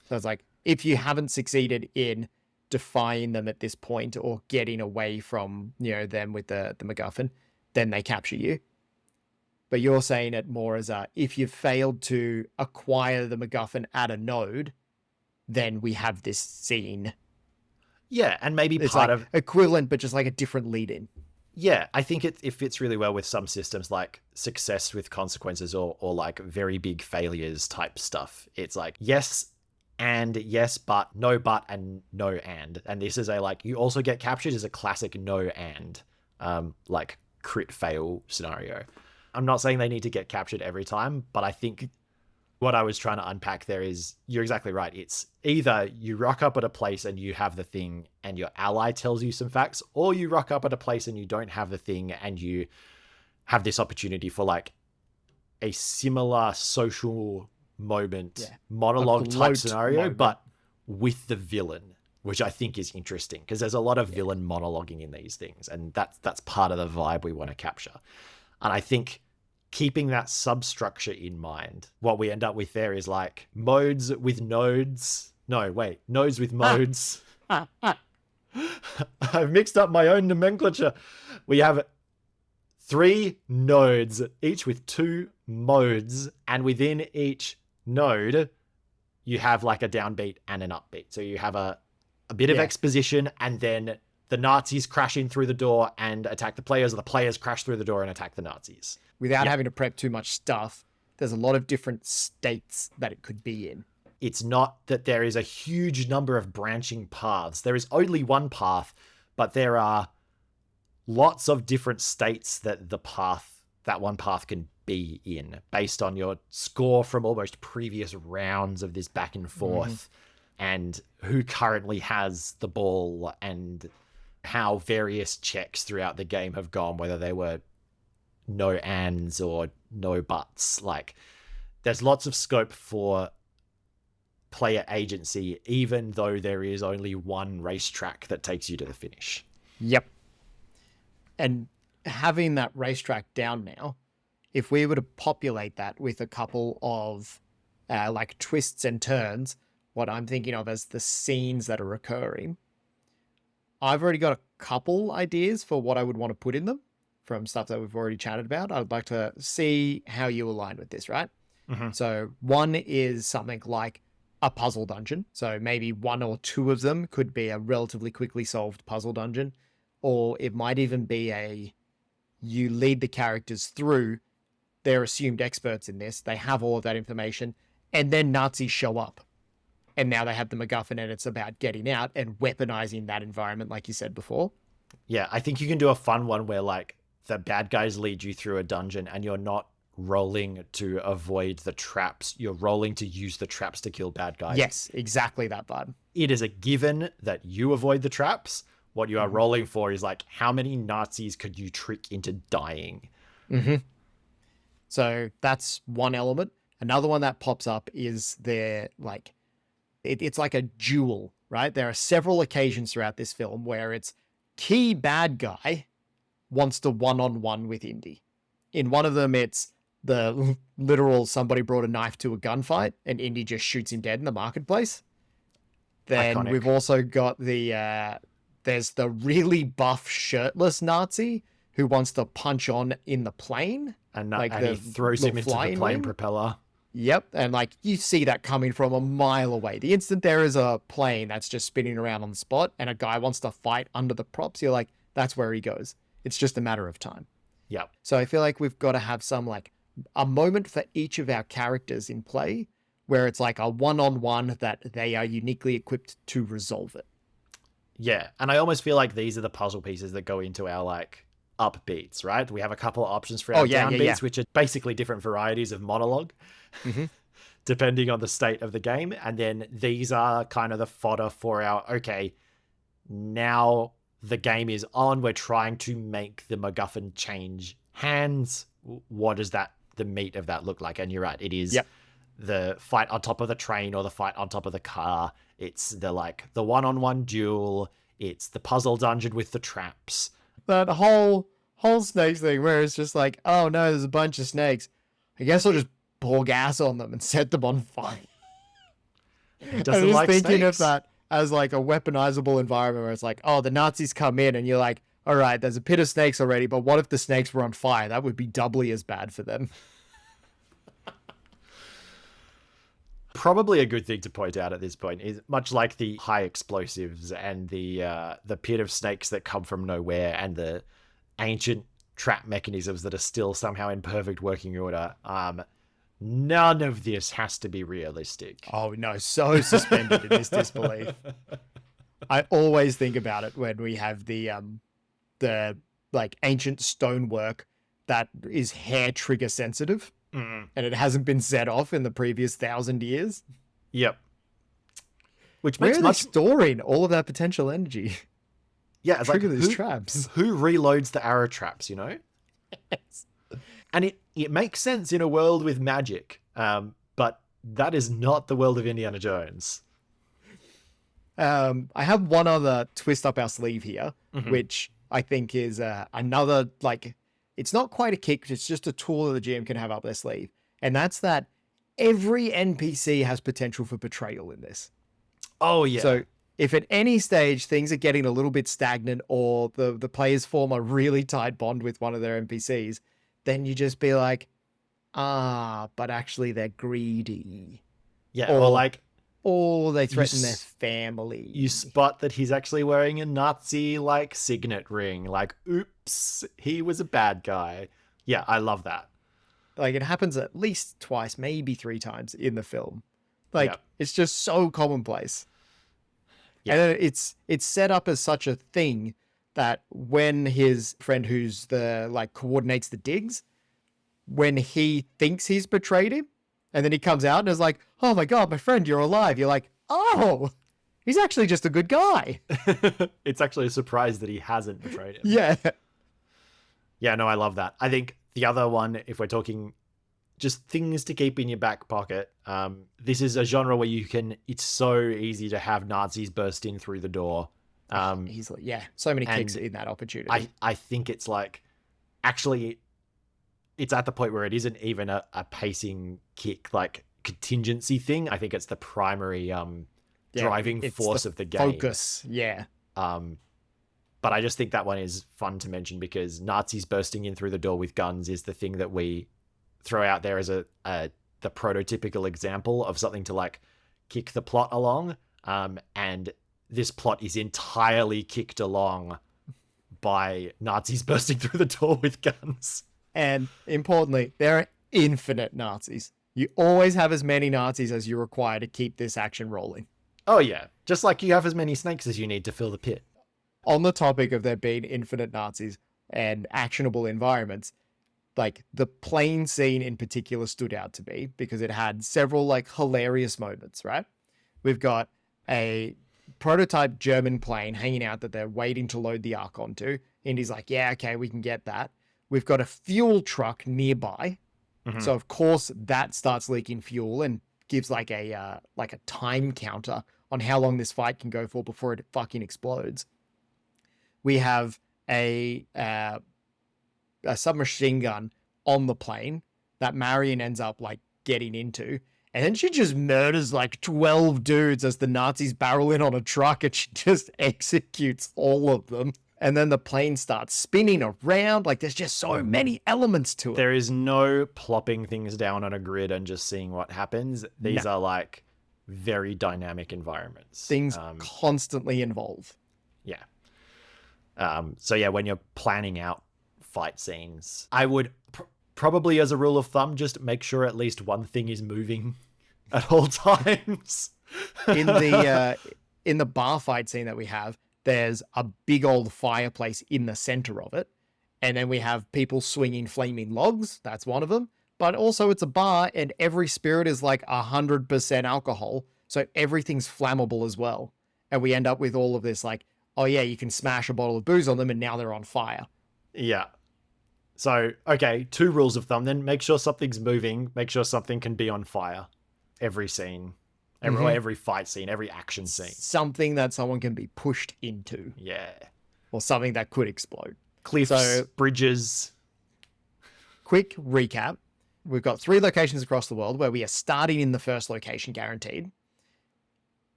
So it's like, if you haven't succeeded in defying them at this point or getting away from, them with the MacGuffin, then they capture you. But you're saying it more as if you've failed to acquire the MacGuffin at a node, then we have this scene. Yeah, and maybe it's part like of equivalent, but just like a different lead in. Yeah, I think it fits really well with some systems like success with consequences or like very big failures type stuff. It's like yes, and yes, but no, and no, and this is you also get captured is a classic no and like crit fail scenario. I'm not saying they need to get captured every time, but I think what I was trying to unpack there is you're exactly right. It's either you rock up at a place and you have the thing and your ally tells you some facts, or you rock up at a place and you don't have the thing and you have this opportunity for like a similar social moment, monologue type scenario, moment, but with the villain, which I think is interesting because there's a lot of villain monologuing in these things, and that's part of the vibe we want to capture. And I think keeping that substructure in mind, what we end up with there is like modes with nodes. No, wait, nodes with modes. I've mixed up my own nomenclature. We have 3 nodes, each with 2 modes, and within each node, you have like a downbeat and an upbeat. So you have a bit of exposition, and then the Nazis crash in through the door and attack the players, or the players crash through the door and attack the Nazis. Without having to prep too much stuff, there's a lot of different states that it could be in. It's not that there is a huge number of branching paths. There is only one path, but there are lots of different states that that one path can be in based on your score from almost previous rounds of this back and forth and who currently has the ball and how various checks throughout the game have gone, whether they were no ands or no buts. Like, there's lots of scope for player agency, even though there is only one racetrack that takes you to the finish. Yep. And having that racetrack down now, if we were to populate that with a couple of like twists and turns, what I'm thinking of as the scenes that are occurring, I've already got a couple ideas for what I would want to put in them from stuff that we've already chatted about. I'd like to see how you align with this, right? So one is something like a puzzle dungeon. So maybe 1 or 2 of them could be a relatively quickly solved puzzle dungeon, or it might even be you lead the characters through, they're assumed experts in this, they have all of that information, and then Nazis show up. And now they have the MacGuffin, and it's about getting out and weaponizing that environment, like you said before. Yeah, I think you can do a fun one where like the bad guys lead you through a dungeon and you're not rolling to avoid the traps. You're rolling to use the traps to kill bad guys. Yes, exactly that vibe. It is a given that you avoid the traps. What you are rolling for is like, how many Nazis could you trick into dying? So that's one element. Another one that pops up is it's like a duel, right? There are several occasions throughout this film where it's key bad guy wants to one-on-one with Indy. In one of them, it's the literal somebody brought a knife to a gunfight and Indy just shoots him dead in the marketplace. Then Iconic. we've also got there's the really buff shirtless Nazi who wants to punch on in the plane. And he throws him into the plane propeller. Yep. And like you see that coming from a mile away. The instant there is a plane that's just spinning around on the spot and a guy wants to fight under the props, you're like, that's where he goes. It's just a matter of time. Yep. So I feel like we've got to have some like a moment for each of our characters in play where it's like a one-on-one that they are uniquely equipped to resolve it. Yeah. And I almost feel like these are the puzzle pieces that go into our like upbeats, right? We have a couple of options for our downbeats, which are basically different varieties of monologue, depending on the state of the game. And then these are kind of the fodder for our, okay, now the game is on. We're trying to make the MacGuffin change hands. What does the meat of that look like? And you're right. It is the fight on top of the train or the fight on top of the car. It's the one-on-one duel. It's the puzzle dungeon with the traps. That whole snakes thing where it's just like, oh no, there's a bunch of snakes. I guess I'll just pour gas on them and set them on fire. He doesn't like thinking snakes. of that as like a weaponizable environment where it's like, oh, the Nazis come in and you're like, all right, there's a pit of snakes already, but what if the snakes were on fire? That would be doubly as bad for them. Probably a good thing to point out at this point is much like the high explosives and the pit of snakes that come from nowhere and the ancient trap mechanisms that are still somehow in perfect working order. None of this has to be realistic. Oh no, so suspended in this disbelief. I always think about it when we have the like ancient stonework that is hair trigger sensitive. And it hasn't been set off in the previous 1,000 years. Yep. Which Where makes are they storing all of that potential energy? Yeah, it's Trigger like these traps. Who reloads the arrow traps, you know? Yes. And it makes sense in a world with magic, but that is not the world of Indiana Jones. I have one other twist up our sleeve here, which I think is another like. It's not quite a kick, it's just a tool that the GM can have up their sleeve. And that's that every NPC has potential for betrayal in this. Oh, yeah. So if at any stage things are getting a little bit stagnant or the players form a really tight bond with one of their NPCs, then you just be like, but actually they're greedy. Yeah, or like... Or they threaten their family. You spot that he's actually wearing a Nazi, like, signet ring. Like, oops, he was a bad guy. Yeah, I love that. Like, it happens at least twice, maybe 3 times in the film. Like, It's just so commonplace. Yeah. And it's set up as such a thing that when his friend who's coordinates the digs, when he thinks he's betrayed him, and then he comes out and is like, oh my God, my friend, you're alive. You're like, oh, he's actually just a good guy. It's actually a surprise that he hasn't betrayed him. Yeah. Yeah, no, I love that. I think the other one, if we're talking just things to keep in your back pocket, this is a genre where it's so easy to have Nazis burst in through the door. Easily. Yeah. So many kicks in that opportunity. I think it's like, actually, it's at the point where it isn't even a pacing kick, like contingency thing. I think it's the primary driving force of the game. Focus, yeah. But I just think that one is fun to mention because Nazis bursting in through the door with guns is the thing that we throw out there as the prototypical example of something to like kick the plot along. And this plot is entirely kicked along by Nazis bursting through the door with guns. And importantly, there are infinite Nazis. You always have as many Nazis as you require to keep this action rolling. Oh, yeah. Just like you have as many snakes as you need to fill the pit. On the topic of there being infinite Nazis and actionable environments, like the plane scene in particular stood out to me because it had several like hilarious moments, right? We've got a prototype German plane hanging out that they're waiting to load the Ark onto. Indy's like, yeah, okay, we can get that. We've got a fuel truck nearby. So of course that starts leaking fuel and gives like a time counter on how long this fight can go for before it fucking explodes. We have a a submachine gun on the plane that Marion ends up like getting into. And then she just murders like 12 dudes as the Nazis barrel in on a truck, and she just executes all of them. And then the plane starts spinning around. Like, there's just so many elements to it. There is no plopping things down on a grid and just seeing what happens. These are like very dynamic environments. Things constantly evolve. Yeah. So yeah, when you're planning out fight scenes, I would probably, as a rule of thumb, just make sure at least one thing is moving at all times. In the bar fight scene that we have, there's a big old fireplace in the center of it. And then we have people swinging flaming logs. That's one of them. But also it's a bar, and every spirit is like 100% alcohol. So everything's flammable as well. And we end up with all of this like, oh yeah, you can smash a bottle of booze on them and now they're on fire. Yeah. So, okay, 2 rules of thumb then. Make sure something's moving. Make sure something can be on fire. Every scene. Every fight scene. Every action scene. Something that someone can be pushed into. Yeah. Or something that could explode. Cliffs, bridges. Quick recap. We've got 3 locations across the world where we are starting in the first location, guaranteed.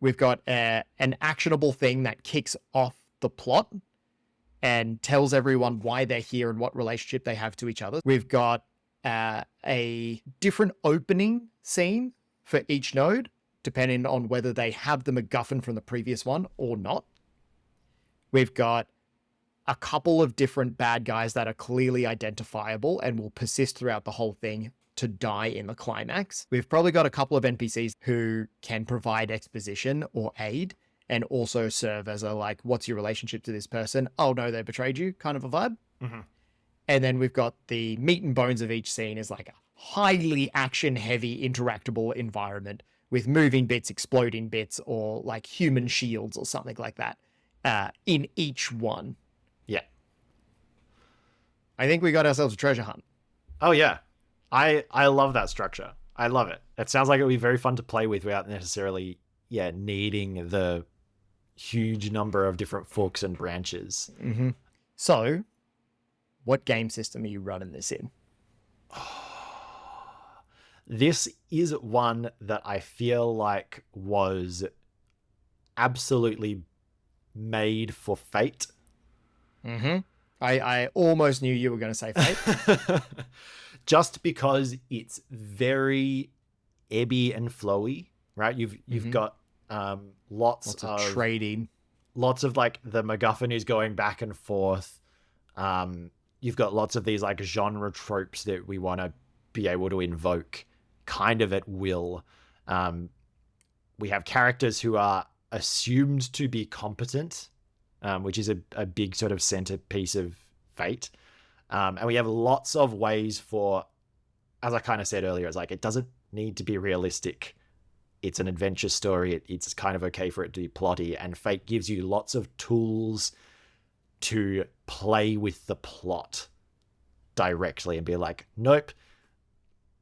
We've got an actionable thing that kicks off the plot and tells everyone why they're here and what relationship they have to each other. We've got a different opening scene for each node, depending on whether they have the MacGuffin from the previous one or not. We've got a couple of different bad guys that are clearly identifiable and will persist throughout the whole thing to die in the climax. We've probably got a couple of NPCs who can provide exposition or aid and also serve as a like, what's your relationship to this person? Oh no, they betrayed you kind of a vibe. Mm-hmm. And then we've got the meat and bones of each scene is like a highly action heavy interactable environment with moving bits, exploding bits, or like human shields or something like that in each one. Yeah. I think we got ourselves a treasure hunt. Oh yeah. I love that structure. I love it. It sounds like it would be very fun to play with without necessarily, needing the huge number of different forks and branches. Mm-hmm. So, what game system are you running this in? This is one that I feel like was absolutely made for Fate. Mm-hmm. I almost knew you were going to say Fate. Just because it's very ebby and flowy, right? You've got lots of trading, lots of like the MacGuffin is going back and forth. You've got lots of these like genre tropes that we want to be able to invoke kind of at will. We have characters who are assumed to be competent, which is a big sort of centerpiece of Fate. And we have lots of ways for, as I kind of said earlier, it's like, it doesn't need to be realistic. It's an adventure story. It's kind of okay for it to be plotty. And Fate gives you lots of tools to play with the plot directly and be like, nope,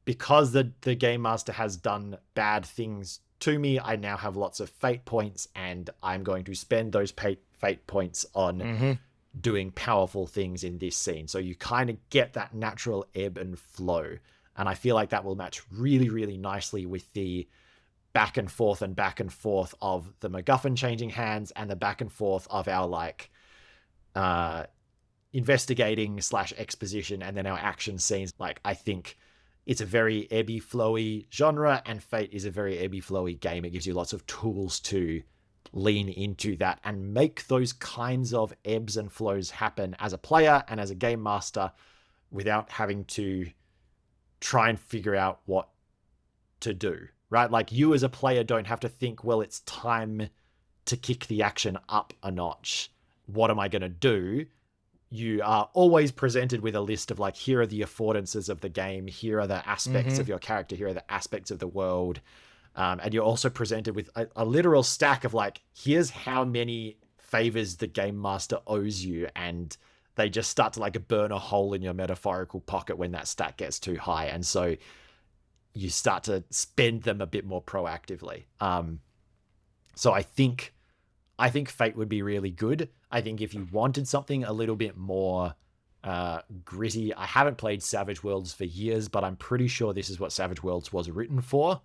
because the game master has done bad things to me, I now have lots of Fate points, and I'm going to spend those Fate points on doing powerful things in this scene. So you kind of get that natural ebb and flow. And I feel like that will match really, really nicely with the back and forth of the MacGuffin changing hands and the back and forth of our like investigating / exposition and then our action scenes. Like, I think it's a very ebby flowy genre, and Fate is a very ebby flowy game. It gives you lots of tools to lean into that and make those kinds of ebbs and flows happen as a player and as a game master without having to try and figure out what to do, right? Like, you as a player don't have to think, well, it's time to kick the action up a notch. What am I going to do? You are always presented with a list of like, here are the affordances of the game. Here are the aspects of your character. Here are the aspects of the world. And you're also presented with a literal stack of like, here's how many favors the game master owes you. And they just start to like burn a hole in your metaphorical pocket when that stack gets too high. And so you start to spend them a bit more proactively. So I think Fate would be really good. I think if you wanted something a little bit more gritty. I haven't played Savage Worlds for years, but I'm pretty sure this is what Savage Worlds was written for.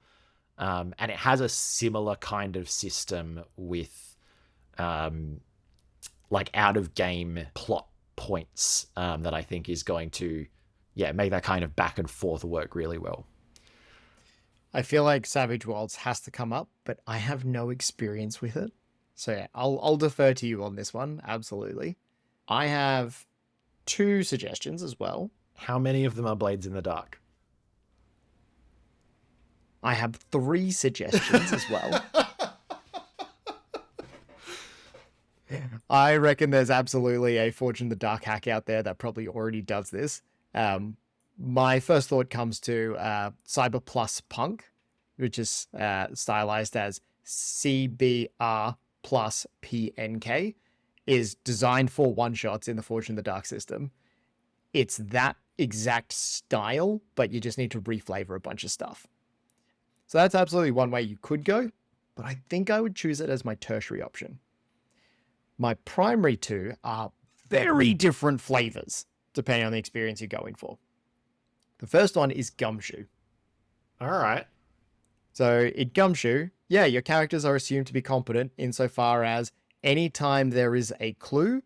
And it has a similar kind of system with like out of game plot points that I think is going to make that kind of back and forth work really well. I feel like Savage Worlds has to come up, but I have no experience with it. So yeah, I'll defer to you on this one. Absolutely. I have 2 suggestions as well. How many of them are Blades in the Dark? I have 3 suggestions as well. I reckon there's absolutely a Forge in the Dark hack out there that probably already does this. My first thought comes to Cyber Plus Punk, which is stylized as CBR plus PNK, is designed for one-shots in the Forge in the Dark system. It's that exact style, but you just need to reflavor a bunch of stuff. So that's absolutely one way you could go, but I think I would choose it as my tertiary option. My primary 2 are very different flavors, depending on the experience you're going for. The first one is Gumshoe. All right. So in Gumshoe, your characters are assumed to be competent insofar as anytime there is a clue,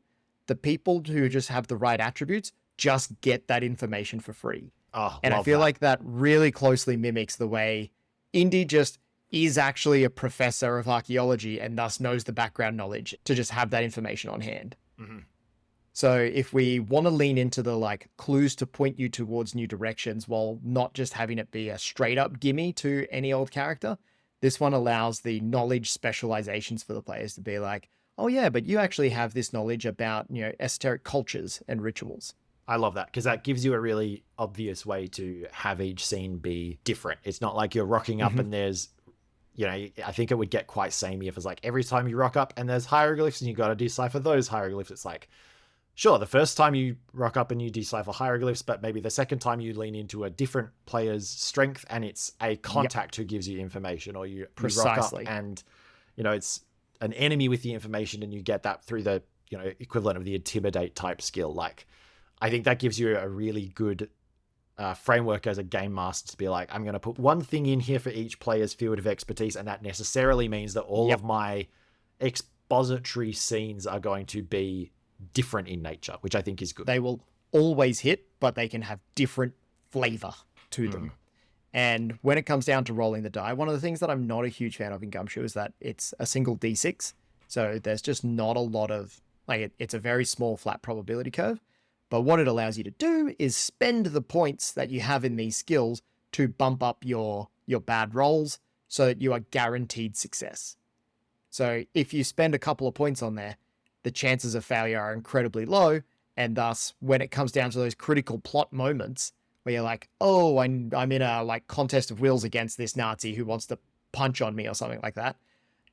the people who just have the right attributes just get that information for free. Oh, and I feel like that really closely mimics the way Indy just is actually a professor of archaeology and thus knows the background knowledge to just have that information on hand. Mm-hmm. So if we want to lean into the like clues to point you towards new directions while not just having it be a straight up gimme to any old character, this one allows the knowledge specializations for the players to be like, oh yeah, but you actually have this knowledge about, esoteric cultures and rituals. I love that because that gives you a really obvious way to have each scene be different. It's not like you're rocking up and there's, I think it would get quite samey if it's like every time you rock up and there's hieroglyphs and you got to decipher those hieroglyphs. It's like, sure, the first time you rock up and you decipher hieroglyphs, but maybe the second time you lean into a different player's strength and it's a contact who gives you information, or you rock up and, it's an enemy with the information and you get that through the, equivalent of the intimidate type skill. Like, I think that gives you a really good framework as a game master to be like, I'm going to put one thing in here for each player's field of expertise, and that necessarily means that all of my expository scenes are going to be different in nature, which I think is good. They will always hit, but they can have different flavor to them. And when it comes down to rolling the die, one of the things that I'm not a huge fan of in Gumshoe is that it's a single D6. So there's just not a lot of, it's a very small flat probability curve. But what it allows you to do is spend the points that you have in these skills to bump up your bad rolls so that you are guaranteed success. So if you spend a couple of points on there, the chances of failure are incredibly low. And thus, when it comes down to those critical plot moments where you're like, oh, I'm in a contest of wills against this Nazi who wants to punch on me or something like that,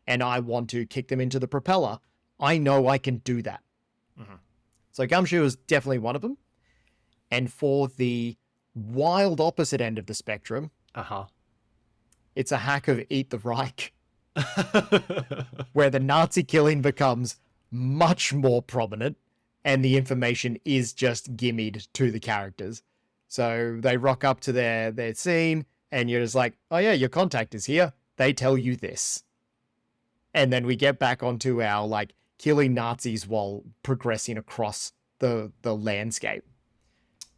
and I want to kick them into the propeller, I know I can do that. So Gumshoe is definitely one of them. And for the wild opposite end of the spectrum, it's a hack of Eat the Reich, where the Nazi killing becomes much more prominent and the information is just gimmied to the characters. So they rock up to their scene and you're just like, oh yeah, your contact is here. They tell you this. And then we get back onto our killing Nazis while progressing across the landscape.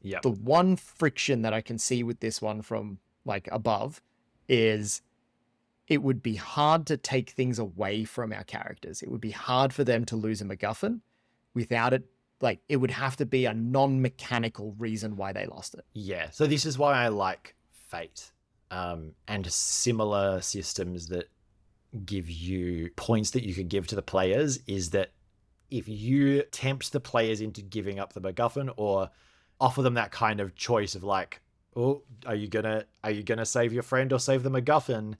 Yeah. The one friction that I can see with this one from above is it would be hard to take things away from our characters. It would be hard for them to lose a MacGuffin without it. It would have to be a non-mechanical reason why they lost it. Yeah. So this is why I like Fate and similar systems that give you points that you could give to the players, is that if you tempt the players into giving up the MacGuffin or offer them that kind of choice of oh, are you gonna save your friend or save the MacGuffin?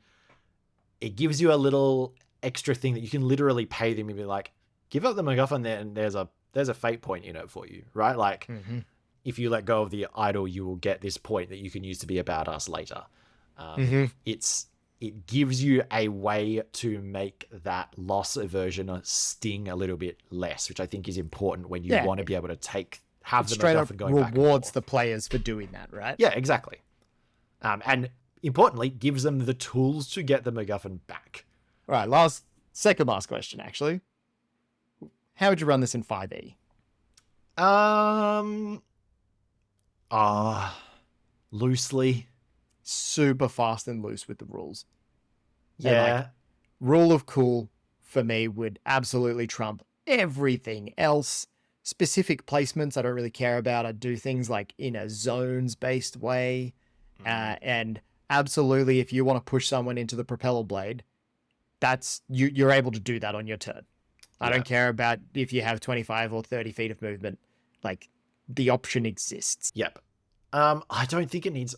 It gives you a little extra thing that you can literally pay them and be like, give up the MacGuffin there, and there's a fate point in it for you, right? If you let go of the idol, you will get this point that you can use to be a badass later. It gives you a way to make that loss aversion sting a little bit less, which I think is important when you want to be able to take have the straight up MacGuffin going back and rewards forth. the players for doing that, right? Yeah, exactly. And importantly, gives them the tools to get the MacGuffin back. All right, second last question, actually. How would you run this in 5e? Loosely. Super fast and loose with the rules. Yeah. Rule of cool for me would absolutely trump everything else. Specific placements I don't really care about. I do things like in a zones based way. And absolutely, if you want to push someone into the propeller blade, you're able to do that on your turn. I don't care about if you have 25 or 30 feet of movement. Like, the option exists. Yep. I don't think it needs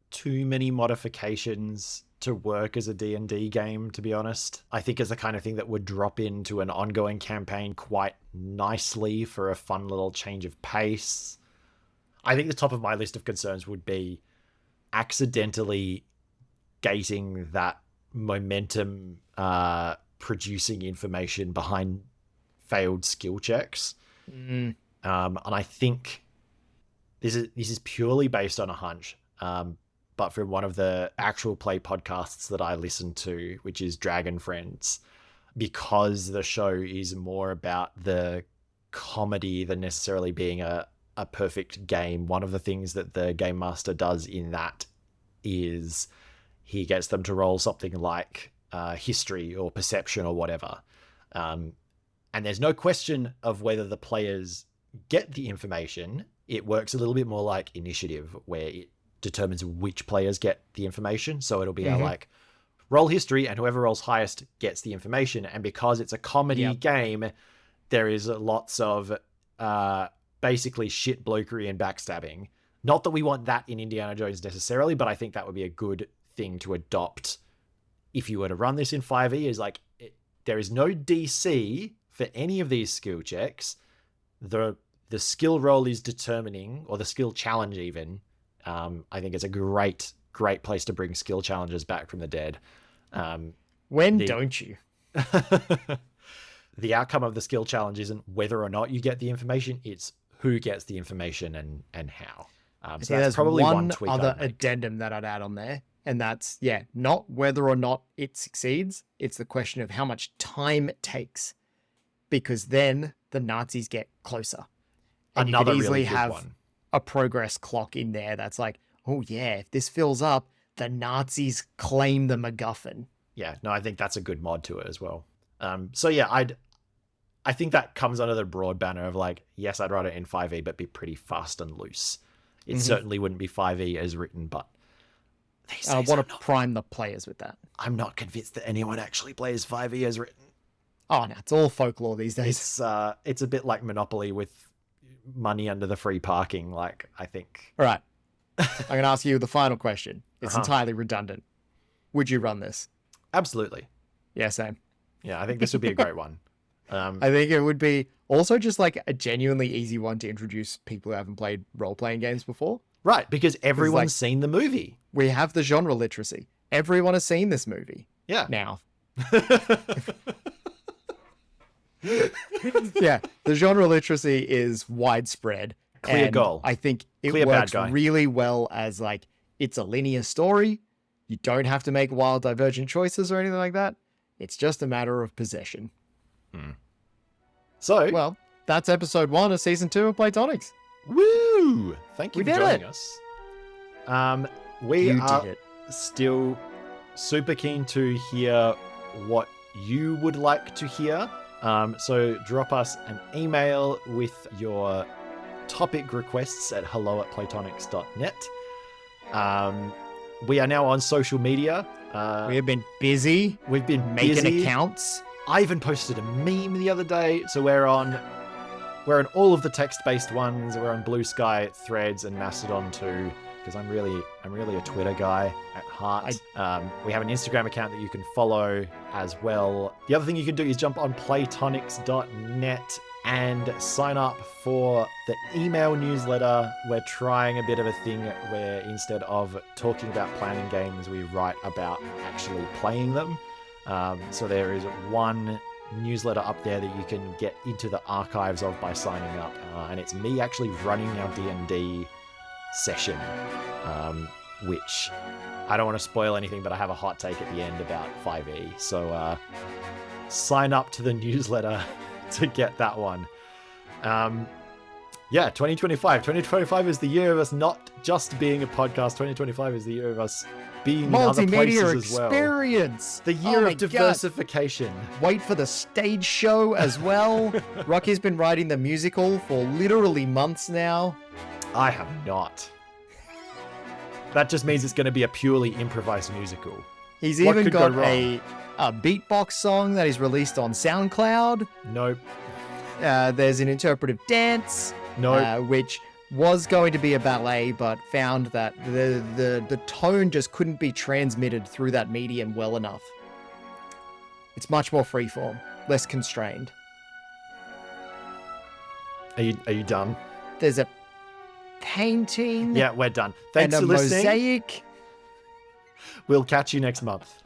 too many modifications to work as a D&D game, to be honest. I think it's the kind of thing that would drop into an ongoing campaign quite nicely for a fun little change of pace. I think the top of my list of concerns would be accidentally gating that momentum producing information behind failed skill checks. And I think this is purely based on a hunch, but from one of the actual play podcasts that I listen to, which is Dragon Friends, because the show is more about the comedy than necessarily being a perfect game. One of the things that the game master does in that is he gets them to roll something like history or perception or whatever. And there's no question of whether the players get the information. It works a little bit more like initiative, where it determines which players get the information. So it'll be like roll history, and whoever rolls highest gets the information. And because it's a comedy game, there is lots of basically shit blokery and backstabbing. Not that we want that in Indiana Jones necessarily, but I think that would be a good thing to adopt if you were to run this in 5e. Is like, there is no DC for any of these skill checks. The skill roll is determining, or the skill challenge even. I think it's a great place to bring skill challenges back from the dead. Don't you? The outcome of the skill challenge isn't whether or not you get the information, it's who gets the information and how. So that's probably one tweak other addendum that I'd add on there, and that's, not whether or not it succeeds, it's the question of how much time it takes, because then the Nazis get closer. And Another you could easily really good have one. A progress clock in there that's like, oh yeah, if this fills up, the Nazis claim the MacGuffin. Yeah, no, I think that's a good mod to it as well. So yeah, I think that comes under the broad banner of like, yes, I'd write it in 5e, but be pretty fast and loose. It certainly wouldn't be 5e as written, but I want to prime the players with that. I'm not convinced that anyone actually plays 5e as written. Oh no, it's all folklore these days. It's a bit like Monopoly with money under the free parking. Like, I think. All right, I'm going to ask you the final question. It's entirely redundant. Would you run this? Absolutely. Yeah, same. Yeah, I think this would be a great one. I think it would be also just like a genuinely easy one to introduce people who haven't played role-playing games before. Right, because everyone's seen the movie. We have the genre literacy. Everyone has seen this movie. Yeah. Now. Yeah, the genre literacy is widespread. Clear goal. I think it Clear works bad guy. really well as like, it's a linear story. You don't have to make wild divergent choices or anything like that. It's just a matter of possession. So, Well, that's episode 1 of season 2 of Platonics. woo! Thank you We for did joining it. us. We You are did it. still super keen to hear what you would like to hear. So drop us an email with your topic requests at hello@platonics.net. We are now on social media. We have been busy We've been making busy. accounts. I even posted a meme the other day, so we're on all of the text-based ones. We're on Blue Sky, Threads, and Mastodon too, because I'm really a Twitter guy at heart. We have an Instagram account that you can follow as well. The other thing you can do is jump on platonics.net and sign up for the email newsletter. We're trying a bit of a thing where instead of talking about planning games, we write about actually playing them. So there is one newsletter up there that you can get into the archives of by signing up. And it's me actually running our D&D session, which I don't want to spoil anything, but I have a hot take at the end about 5e. So sign up to the newsletter to get that one. 2025. 2025 is the year of us not just being a podcast. 2025 is the year of us being in other places as well. Experience. The year of diversification. God. Wait for the stage show as well. Rocky's been writing the musical for literally months now. I have not. That just means it's going to be a purely improvised musical. He's even got a beatbox song that is released on SoundCloud. Nope. There's an interpretive dance. Nope. Which was going to be a ballet, but found that the tone just couldn't be transmitted through that medium well enough. It's much more freeform, less constrained. Are you done? There's a painting. Yeah, we're done. Thanks and for listening. Mosaic. We'll catch you next month.